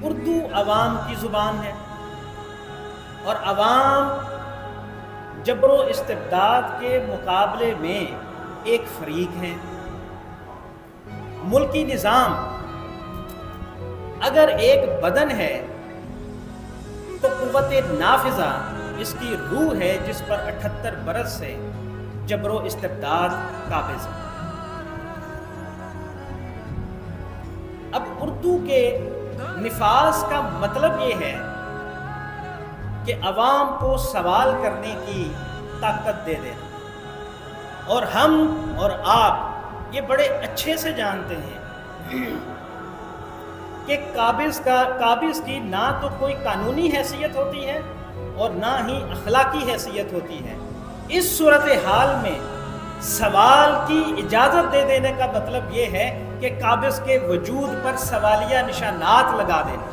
اردو عوام کی زبان ہے اور عوام جبر و استبداد کے مقابلے میں ایک فریق ہیں۔ ملکی نظام اگر ایک بدن ہے تو قوت نافذہ اس کی روح ہے جس پر 78 برس سے جبر و استبداد قابض ہے۔ اب اردو کے نفاذ کا مطلب یہ ہے کہ عوام کو سوال کرنے کی طاقت دے دینا، اور ہم اور آپ یہ بڑے اچھے سے جانتے ہیں کہ قابض کی نہ تو کوئی قانونی حیثیت ہوتی ہے اور نہ ہی اخلاقی حیثیت ہوتی ہے۔ اس صورتحال میں سوال کی اجازت دے دینے کا مطلب یہ ہے کہ قابض کے وجود پر سوالیہ نشانات لگا دینا۔